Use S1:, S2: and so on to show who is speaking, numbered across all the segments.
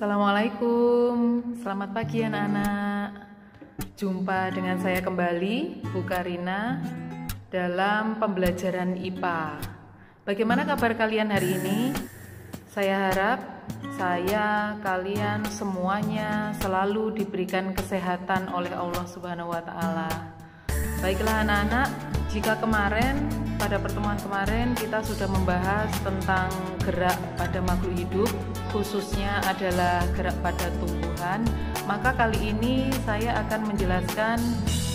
S1: Assalamualaikum, selamat pagi anak-anak. Jumpa dengan saya kembali, Bu Karina, dalam pembelajaran IPA. Bagaimana kabar kalian hari ini? Saya harap kalian semuanya selalu diberikan kesehatan oleh Allah Subhanahu wa Ta'ala. Baiklah anak-anak, jika pada pertemuan kemarin kita sudah membahas tentang gerak pada makhluk hidup, khususnya adalah gerak pada tumbuhan, maka kali ini saya akan menjelaskan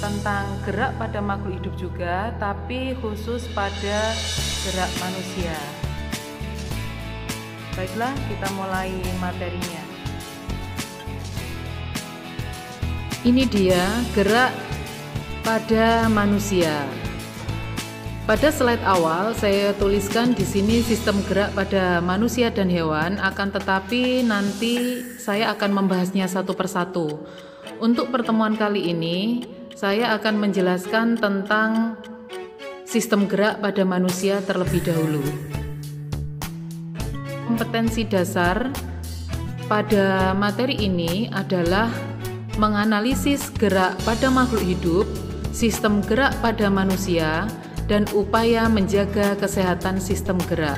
S1: tentang gerak pada makhluk hidup juga, tapi khusus pada gerak manusia. Baiklah, kita mulai materinya. Ini dia gerak pada manusia. Pada slide awal saya tuliskan di sini sistem gerak pada manusia dan hewan, akan tetapi nanti saya akan membahasnya satu persatu. Untuk pertemuan kali ini saya akan menjelaskan tentang sistem gerak pada manusia terlebih dahulu. Kompetensi dasar pada materi ini adalah menganalisis gerak pada makhluk hidup, sistem gerak pada manusia, dan upaya menjaga kesehatan sistem gerak.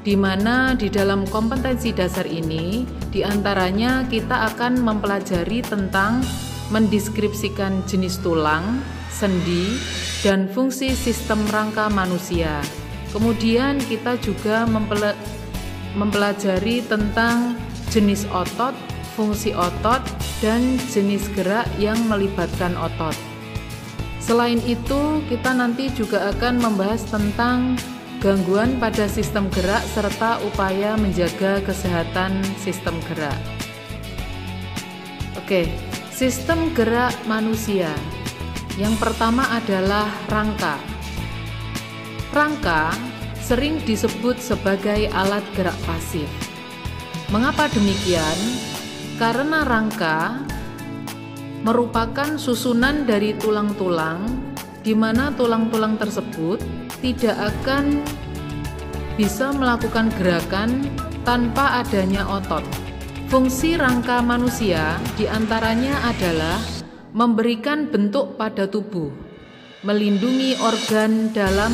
S1: Di mana di dalam kompetensi dasar ini, diantaranya kita akan mempelajari tentang mendeskripsikan jenis tulang, sendi, dan fungsi sistem rangka manusia. Kemudian kita juga mempelajari tentang jenis otot, fungsi otot, dan jenis gerak yang melibatkan otot. Selain itu, kita nanti juga akan membahas tentang gangguan pada sistem gerak serta upaya menjaga kesehatan sistem gerak. Oke, sistem gerak manusia. Yang pertama adalah rangka. Rangka sering disebut sebagai alat gerak pasif. Mengapa demikian? Karena rangka merupakan susunan dari tulang-tulang, di mana tulang-tulang tersebut tidak akan bisa melakukan gerakan tanpa adanya otot. Fungsi rangka manusia diantaranya adalah memberikan bentuk pada tubuh, melindungi organ dalam,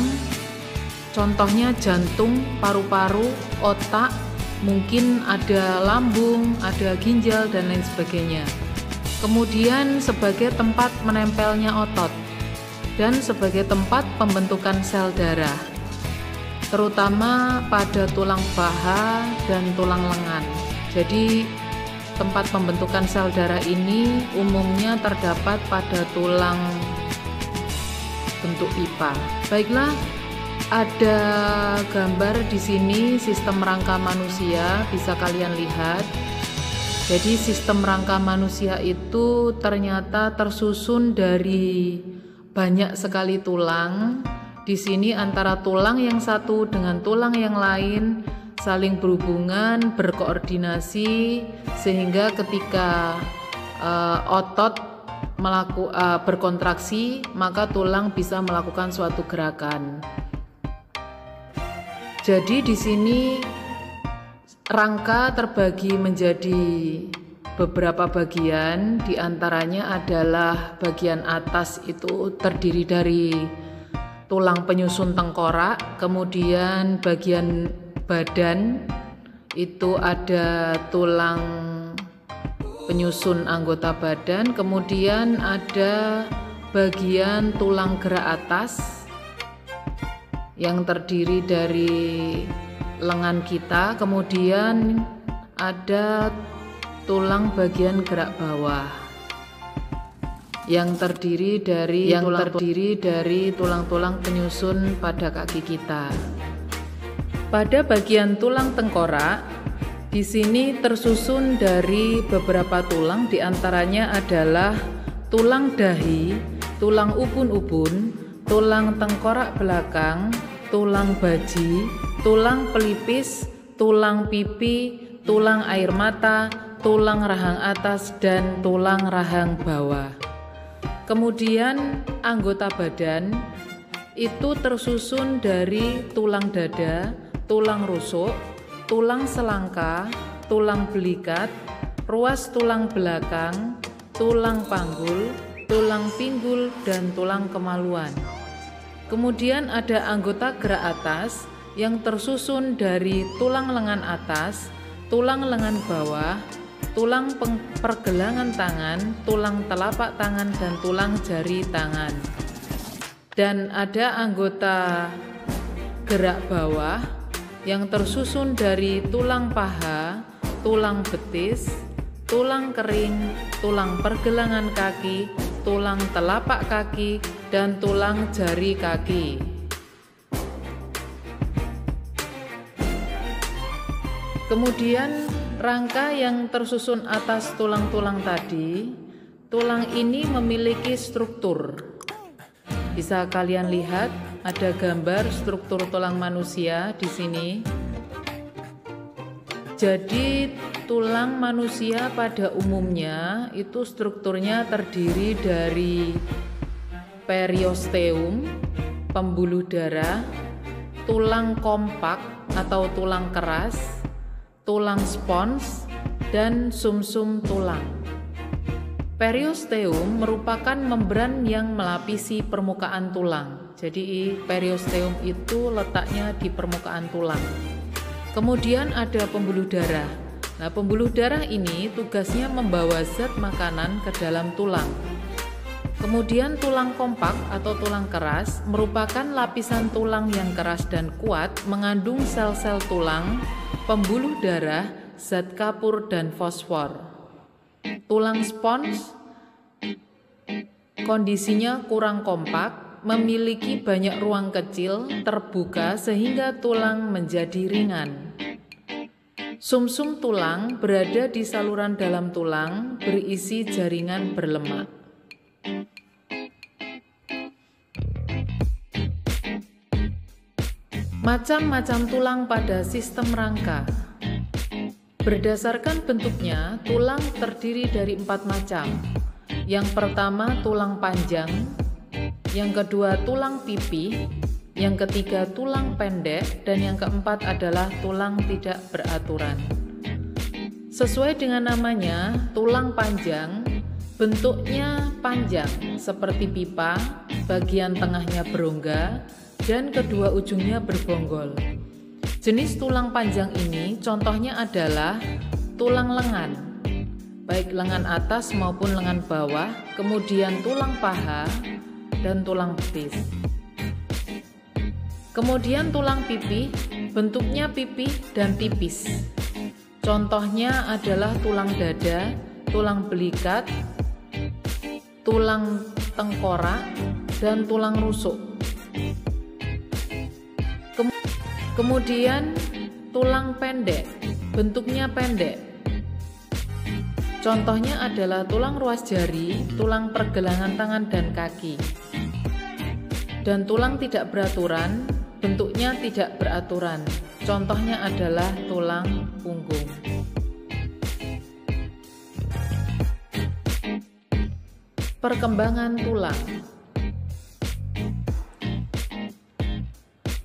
S1: contohnya jantung, paru-paru, otak, mungkin ada lambung, ada ginjal, dan lain sebagainya. Kemudian sebagai tempat menempelnya otot dan sebagai tempat pembentukan sel darah, terutama pada tulang paha dan tulang lengan. Jadi tempat pembentukan sel darah ini umumnya terdapat pada tulang bentuk pipa. Baiklah, ada gambar di sini sistem rangka manusia, bisa kalian lihat. Jadi sistem rangka manusia itu ternyata tersusun dari banyak sekali tulang. Di sini antara tulang yang satu dengan tulang yang lain saling berhubungan, berkoordinasi, sehingga ketika otot berkontraksi, maka tulang bisa melakukan suatu gerakan. Jadi di sini rangka terbagi menjadi beberapa bagian, diantaranya adalah bagian atas itu terdiri dari tulang penyusun tengkorak, kemudian bagian badan itu ada tulang penyusun anggota badan, kemudian ada bagian tulang gerak atas yang terdiri dari lengan kita, kemudian ada tulang bagian gerak bawah yang terdiri dari tulang-tulang penyusun pada kaki kita. Pada bagian tulang tengkorak, di sini tersusun dari beberapa tulang, diantaranya adalah tulang dahi, tulang ubun-ubun, tulang tengkorak belakang, tulang baji, tulang pelipis, tulang pipi, tulang air mata, tulang rahang atas, dan tulang rahang bawah. Kemudian anggota badan itu tersusun dari tulang dada, tulang rusuk, tulang selangka, tulang belikat, ruas tulang belakang, tulang panggul, tulang pinggul, dan tulang kemaluan. Kemudian ada anggota gerak atas yang tersusun dari tulang lengan atas, tulang lengan bawah, tulang pergelangan tangan, tulang telapak tangan, dan tulang jari tangan. Dan ada anggota gerak bawah yang tersusun dari tulang paha, tulang betis, tulang kering, tulang pergelangan kaki, tulang telapak kaki, dan tulang jari kaki. Kemudian rangka yang tersusun atas tulang-tulang tadi, tulang ini memiliki struktur. Bisa kalian lihat ada gambar struktur tulang manusia di sini. Jadi tulang manusia pada umumnya itu strukturnya terdiri dari periosteum, pembuluh darah, tulang kompak atau tulang keras, tulang spons, dan sumsum tulang. Periosteum merupakan membran yang melapisi permukaan tulang. Jadi periosteum itu letaknya di permukaan tulang. Kemudian ada pembuluh darah. Nah, pembuluh darah ini tugasnya membawa zat makanan ke dalam tulang. Kemudian tulang kompak atau tulang keras merupakan lapisan tulang yang keras dan kuat, mengandung sel-sel tulang, pembuluh darah, zat kapur, dan fosfor. Tulang spons kondisinya kurang kompak, memiliki banyak ruang kecil terbuka sehingga tulang menjadi ringan. Sumsum tulang berada di saluran dalam tulang, berisi jaringan berlemak. Macam-macam tulang pada sistem rangka. Berdasarkan bentuknya, tulang terdiri dari 4 macam. Yang pertama tulang panjang, yang kedua tulang pipih, yang ketiga tulang pendek, dan yang keempat adalah tulang tidak beraturan. Sesuai dengan namanya, tulang panjang bentuknya panjang seperti pipa, bagian tengahnya berongga, dan kedua ujungnya berbonggol. Jenis tulang panjang ini contohnya adalah tulang lengan, baik lengan atas maupun lengan bawah, kemudian tulang paha, dan tulang betis. Kemudian tulang pipih, bentuknya pipih dan tipis. Contohnya adalah tulang dada, tulang belikat, tulang tengkorak, dan tulang rusuk. Kemudian tulang pendek, bentuknya pendek. Contohnya adalah tulang ruas jari, tulang pergelangan tangan dan kaki. Dan tulang tidak beraturan, bentuknya tidak beraturan. Contohnya adalah tulang punggung. Perkembangan tulang.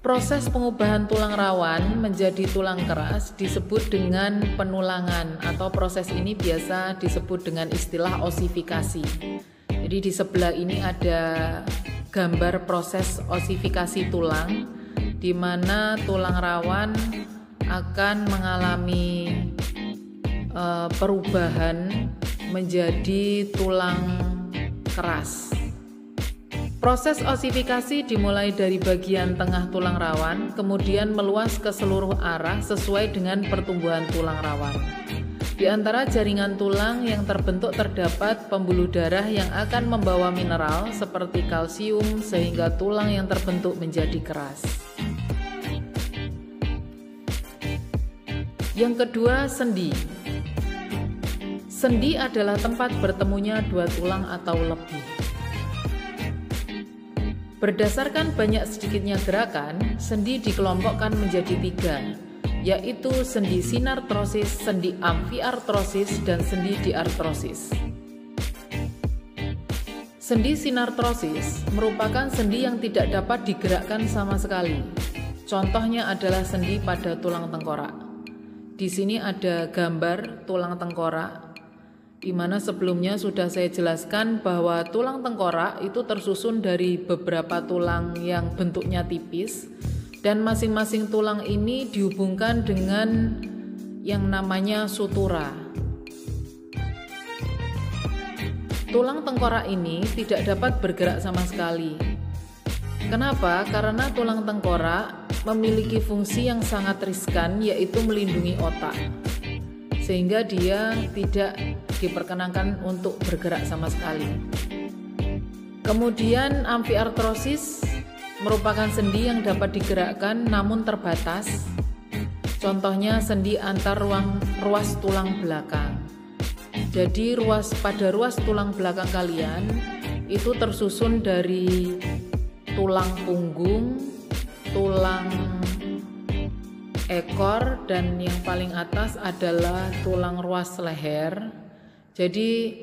S1: Proses pengubahan tulang rawan menjadi tulang keras disebut dengan penulangan, atau proses ini biasa disebut dengan istilah osifikasi. Jadi di sebelah ini ada gambar proses osifikasi tulang, di mana tulang rawan akan mengalami perubahan menjadi tulang keras. Proses osifikasi dimulai dari bagian tengah tulang rawan, kemudian meluas ke seluruh arah sesuai dengan pertumbuhan tulang rawan. Di antara jaringan tulang yang terbentuk terdapat pembuluh darah yang akan membawa mineral seperti kalsium sehingga tulang yang terbentuk menjadi keras. Yang kedua, sendi. Sendi adalah tempat bertemunya dua tulang atau lebih. Berdasarkan banyak sedikitnya gerakan, sendi dikelompokkan menjadi 3, yaitu sendi sinartrosis, sendi amfiartrosis, dan sendi diartrosis. Sendi sinartrosis merupakan sendi yang tidak dapat digerakkan sama sekali. Contohnya adalah sendi pada tulang tengkorak. Di sini ada gambar tulang tengkorak, di mana sebelumnya sudah saya jelaskan bahwa tulang tengkorak itu tersusun dari beberapa tulang yang bentuknya tipis, dan masing-masing tulang ini dihubungkan dengan yang namanya sutura. Tulang tengkorak ini tidak dapat bergerak sama sekali. Kenapa? Karena tulang tengkorak memiliki fungsi yang sangat riskan, yaitu melindungi otak, sehingga dia tidak diperkenankan untuk bergerak sama sekali. Kemudian amfiartrosis merupakan sendi yang dapat digerakkan namun terbatas. Contohnya sendi antar ruas tulang belakang. Jadi pada ruas tulang belakang kalian itu tersusun dari tulang punggung, tulang ekor, dan yang paling atas adalah tulang ruas leher. Jadi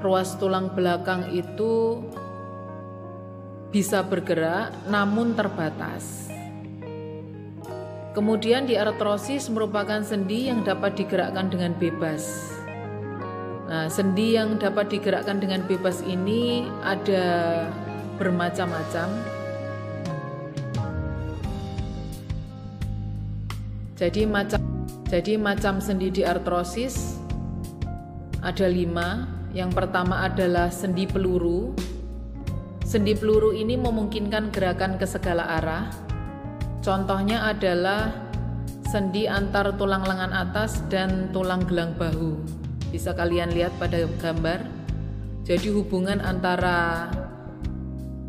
S1: ruas tulang belakang itu bisa bergerak namun terbatas. Kemudian diartrosis merupakan sendi yang dapat digerakkan dengan bebas. Nah, sendi yang dapat digerakkan dengan bebas ini ada bermacam-macam. Jadi macam sendi diartrosis ada 5. Yang pertama adalah sendi peluru. Sendi peluru ini memungkinkan gerakan ke segala arah. Contohnya adalah sendi antar tulang lengan atas dan tulang gelang bahu. Bisa kalian lihat pada gambar. Jadi hubungan antara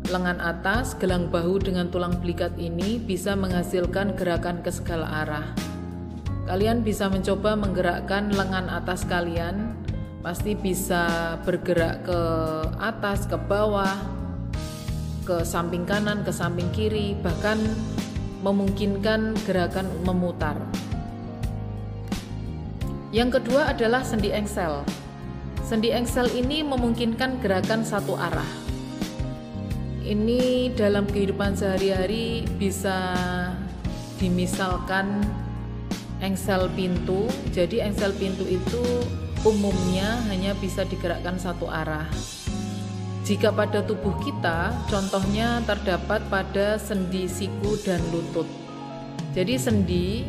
S1: lengan atas, gelang bahu dengan tulang belikat ini bisa menghasilkan gerakan ke segala arah. Kalian bisa mencoba menggerakkan lengan atas kalian. Pasti bisa bergerak ke atas, ke bawah, ke samping kanan, ke samping kiri, bahkan memungkinkan gerakan memutar. Yang kedua adalah sendi engsel. Sendi engsel ini memungkinkan gerakan satu arah. Ini dalam kehidupan sehari-hari bisa dimisalkan engsel pintu. Jadi engsel pintu itu umumnya hanya bisa digerakkan satu arah. Jika pada tubuh kita, contohnya terdapat pada sendi siku dan lutut. Jadi sendi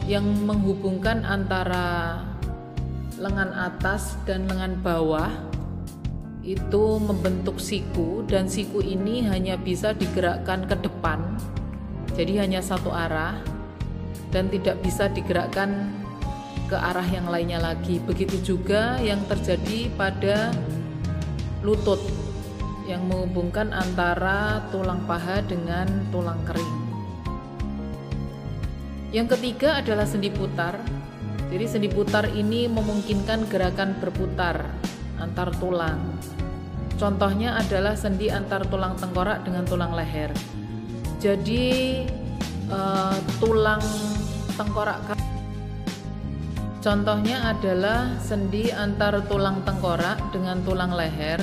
S1: yang menghubungkan antara lengan atas dan lengan bawah itu membentuk siku, dan siku ini hanya bisa digerakkan ke depan. Jadi hanya satu arah dan tidak bisa digerakkan ke arah yang lainnya lagi. Begitu juga yang terjadi pada lutut yang menghubungkan antara tulang paha dengan tulang kering. Yang ketiga adalah sendi putar. Jadi sendi putar ini memungkinkan gerakan berputar antar tulang. Contohnya adalah sendi antar tulang tengkorak dengan tulang leher. Jadi tulang tengkorak, contohnya adalah sendi antar tulang tengkorak dengan tulang leher,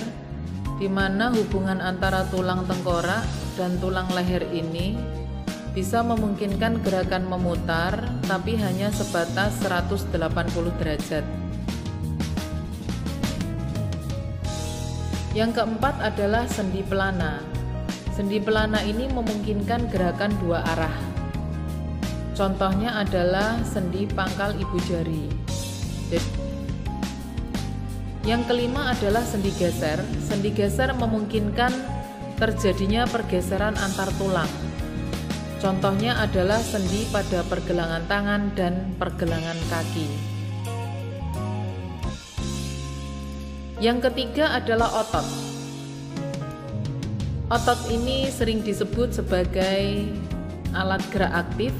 S1: di mana hubungan antara tulang tengkorak dan tulang leher ini bisa memungkinkan gerakan memutar, tapi hanya sebatas 180 derajat. Yang keempat adalah sendi pelana. Sendi pelana ini memungkinkan gerakan dua arah. Contohnya adalah sendi pangkal ibu jari. Yang kelima adalah sendi geser. Sendi geser memungkinkan terjadinya pergeseran antar tulang. Contohnya adalah sendi pada pergelangan tangan dan pergelangan kaki. Yang ketiga adalah otot. Otot ini sering disebut sebagai alat gerak aktif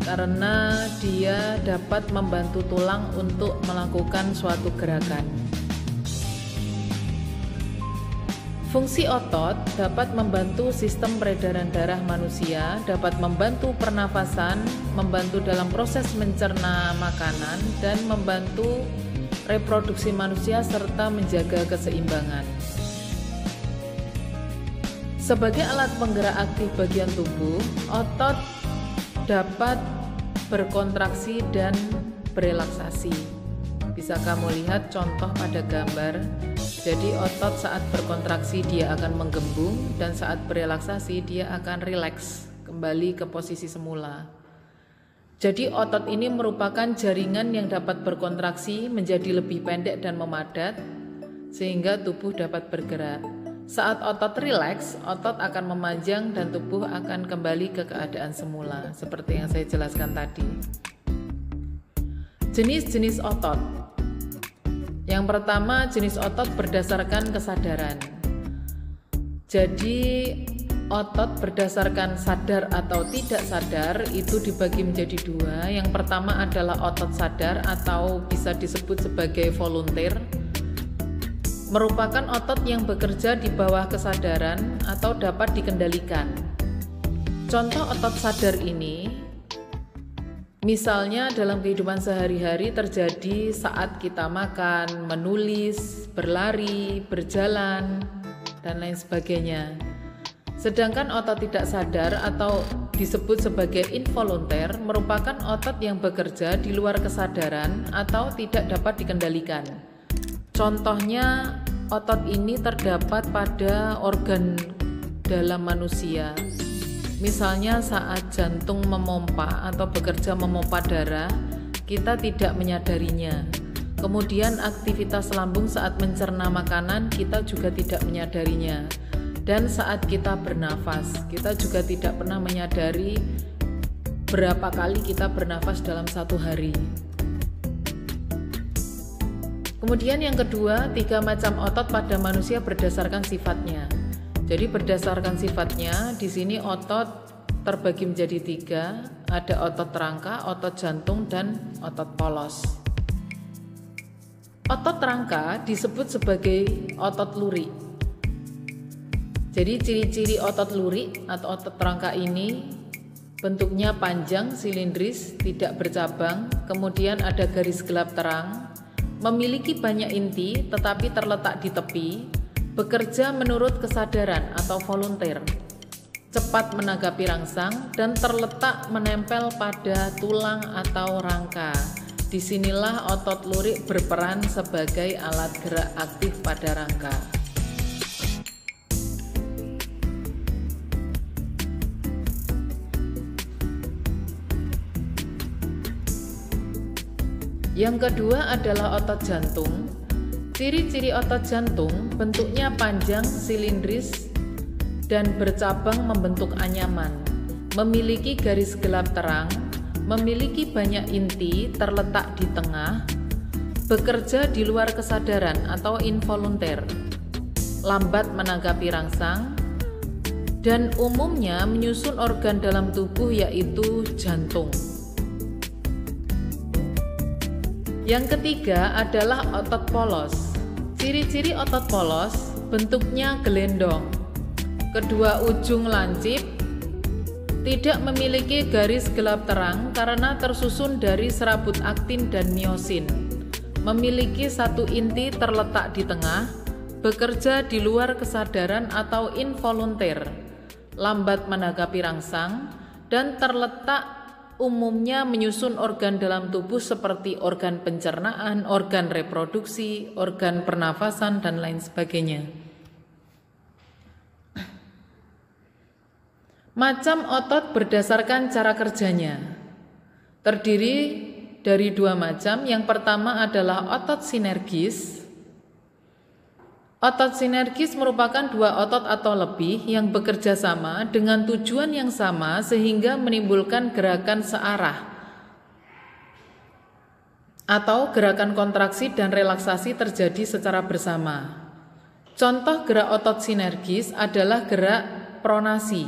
S1: karena dia dapat membantu tulang untuk melakukan suatu gerakan. Fungsi otot dapat membantu sistem peredaran darah manusia, dapat membantu pernafasan, membantu dalam proses mencerna makanan, dan membantu reproduksi manusia serta menjaga keseimbangan. Sebagai alat penggerak aktif bagian tubuh, otot dapat berkontraksi dan berelaksasi. Bisa kamu lihat contoh pada gambar. Jadi otot saat berkontraksi dia akan menggembung dan saat berelaksasi dia akan rileks, kembali ke posisi semula. Jadi otot ini merupakan jaringan yang dapat berkontraksi menjadi lebih pendek dan memadat sehingga tubuh dapat bergerak. Saat otot rileks, otot akan memanjang dan tubuh akan kembali ke keadaan semula, seperti yang saya jelaskan tadi. Jenis-jenis otot. Yang pertama, jenis otot berdasarkan kesadaran. Jadi otot berdasarkan sadar atau tidak sadar itu dibagi menjadi dua. Yang pertama adalah otot sadar atau bisa disebut sebagai volunteer, merupakan otot yang bekerja di bawah kesadaran atau dapat dikendalikan. Contoh otot sadar ini misalnya dalam kehidupan sehari-hari terjadi saat kita makan, menulis, berlari, berjalan, dan lain sebagainya. Sedangkan otot tidak sadar atau disebut sebagai involunteer merupakan otot yang bekerja di luar kesadaran atau tidak dapat dikendalikan. Contohnya otot ini terdapat pada organ dalam manusia. Misalnya saat jantung memompa atau bekerja memompa darah, kita tidak menyadarinya. Kemudian aktivitas lambung saat mencerna makanan, kita juga tidak menyadarinya. Dan saat kita bernafas, kita juga tidak pernah menyadari berapa kali kita bernafas dalam satu hari. Kemudian yang kedua, 3 macam otot pada manusia berdasarkan sifatnya. Jadi berdasarkan sifatnya, di sini otot terbagi menjadi 3, ada otot rangka, otot jantung, dan otot polos. Otot rangka disebut sebagai otot lurik. Jadi ciri-ciri otot lurik atau otot rangka ini bentuknya panjang, silindris, tidak bercabang, kemudian ada garis gelap terang, memiliki banyak inti tetapi terletak di tepi, bekerja menurut kesadaran atau volunteer, cepat menanggapi rangsang, dan terletak menempel pada tulang atau rangka. Disinilah otot lurik berperan sebagai alat gerak aktif pada rangka. Yang kedua adalah otot jantung. Ciri-ciri otot jantung bentuknya panjang, silindris, dan bercabang membentuk anyaman, memiliki garis gelap terang, memiliki banyak inti terletak di tengah, bekerja di luar kesadaran atau involunteer, lambat menanggapi rangsang, dan umumnya menyusun organ dalam tubuh yaitu jantung. Yang ketiga adalah otot polos. Ciri-ciri otot polos bentuknya gelendong, kedua ujung lancip, tidak memiliki garis gelap terang karena tersusun dari serabut aktin dan miosin, memiliki satu inti terletak di tengah, bekerja di luar kesadaran atau involunteer, lambat menanggapi rangsang, dan terletak umumnya menyusun organ dalam tubuh seperti organ pencernaan, organ reproduksi, organ pernafasan, dan lain sebagainya. Macam otot berdasarkan cara kerjanya. Terdiri dari 2 macam. Yang pertama adalah otot sinergis. Otot sinergis merupakan 2 otot atau lebih yang bekerja sama dengan tujuan yang sama sehingga menimbulkan gerakan searah atau gerakan kontraksi dan relaksasi terjadi secara bersama. Contoh gerak otot sinergis adalah gerak pronasi.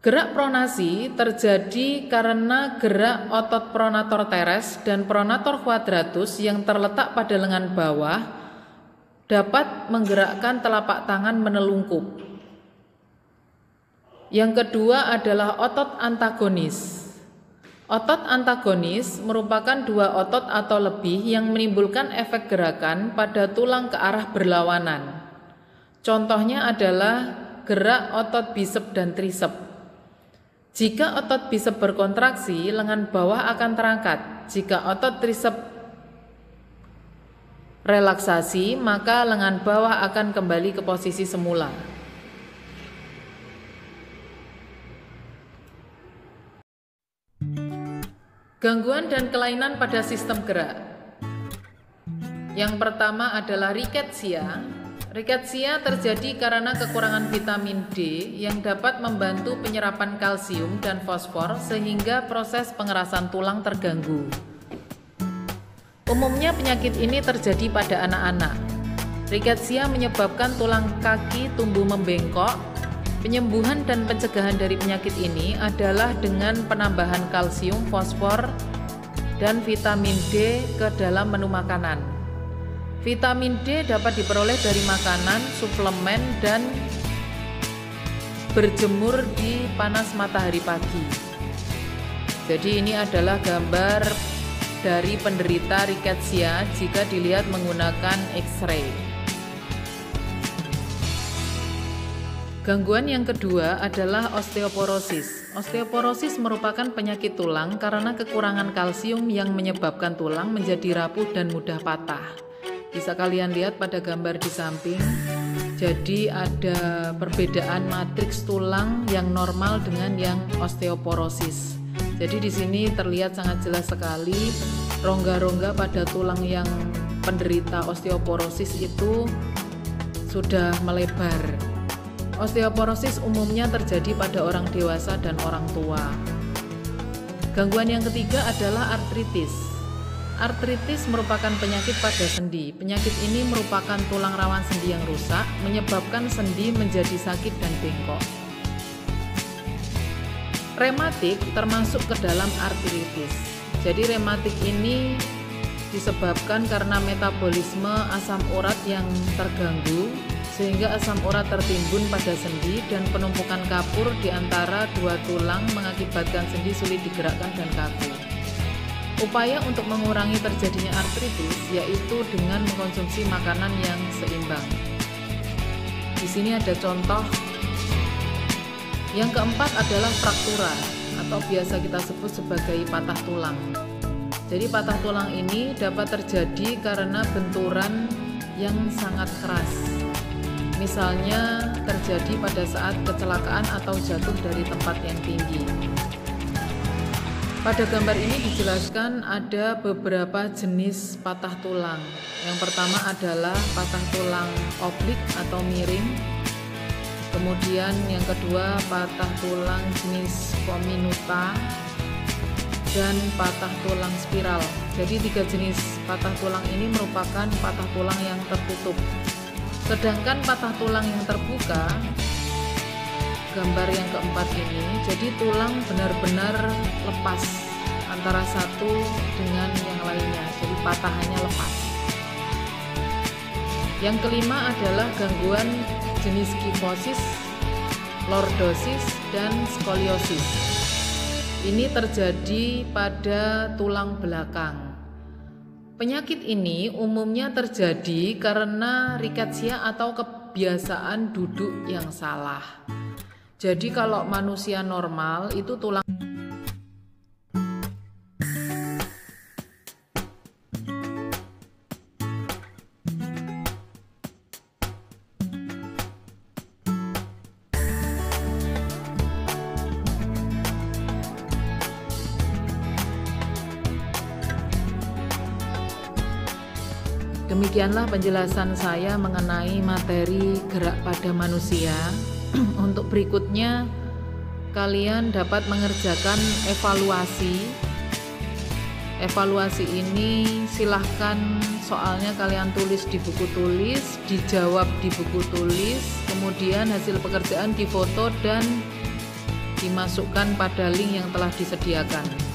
S1: Gerak pronasi terjadi karena gerak otot pronator teres dan pronator quadratus yang terletak pada lengan bawah dapat menggerakkan telapak tangan menelungkup. Yang kedua adalah otot antagonis. Otot antagonis merupakan 2 otot atau lebih yang menimbulkan efek gerakan pada tulang ke arah berlawanan. Contohnya adalah gerak otot bisep dan trisep. Jika otot bisep berkontraksi, lengan bawah akan terangkat. Jika otot trisep relaksasi, maka lengan bawah akan kembali ke posisi semula. Gangguan dan kelainan pada sistem gerak. Yang pertama adalah riketsia. Riketsia terjadi karena kekurangan vitamin D yang dapat membantu penyerapan kalsium dan fosfor sehingga proses pengerasan tulang terganggu. Umumnya penyakit ini terjadi pada anak-anak. Riketsia menyebabkan tulang kaki tumbuh membengkok. Penyembuhan dan pencegahan dari penyakit ini adalah dengan penambahan kalsium, fosfor, dan vitamin D ke dalam menu makanan. Vitamin D dapat diperoleh dari makanan, suplemen, dan berjemur di panas matahari pagi. Jadi ini adalah gambar dari penderita riketsia jika dilihat menggunakan X-ray. Gangguan yang kedua adalah osteoporosis. Osteoporosis merupakan penyakit tulang karena kekurangan kalsium yang menyebabkan tulang menjadi rapuh dan mudah patah. Bisa kalian lihat pada gambar di samping. Jadi ada perbedaan matriks tulang yang normal dengan yang osteoporosis. Jadi di sini terlihat sangat jelas sekali rongga-rongga pada tulang yang penderita osteoporosis itu sudah melebar. Osteoporosis umumnya terjadi pada orang dewasa dan orang tua. Gangguan yang ketiga adalah artritis. Artritis merupakan penyakit pada sendi. Penyakit ini merupakan tulang rawan sendi yang rusak, menyebabkan sendi menjadi sakit dan bengkok. Rematik termasuk ke dalam artritis. Jadi rematik ini disebabkan karena metabolisme asam urat yang terganggu, sehingga asam urat tertimbun pada sendi dan penumpukan kapur di antara dua tulang mengakibatkan sendi sulit digerakkan dan kaku. Upaya untuk mengurangi terjadinya artritis yaitu dengan mengkonsumsi makanan yang seimbang. Di sini ada contoh. Yang keempat adalah fraktura atau biasa kita sebut sebagai patah tulang. Jadi patah tulang ini dapat terjadi karena benturan yang sangat keras. Misalnya terjadi pada saat kecelakaan atau jatuh dari tempat yang tinggi. Pada gambar ini dijelaskan ada beberapa jenis patah tulang. Yang pertama adalah patah tulang oblik atau miring. Kemudian yang kedua patah tulang jenis comminuta dan patah tulang spiral. Jadi tiga jenis patah tulang ini merupakan patah tulang yang tertutup. Sedangkan patah tulang yang terbuka, gambar yang keempat ini, jadi tulang benar-benar lepas antara satu dengan yang lainnya, jadi patahannya lepas. Yang kelima adalah gangguan jenis kifosis, lordosis, dan skoliosis. Ini terjadi pada tulang belakang. Penyakit ini umumnya terjadi karena riketsia atau kebiasaan duduk yang salah. Jadi kalau manusia normal itu tulang Demikianlah penjelasan saya mengenai materi gerak pada manusia. Untuk berikutnya, kalian dapat mengerjakan evaluasi. Evaluasi ini silahkan soalnya kalian tulis di buku tulis, dijawab di buku tulis, kemudian hasil pekerjaan difoto dan dimasukkan pada link yang telah disediakan.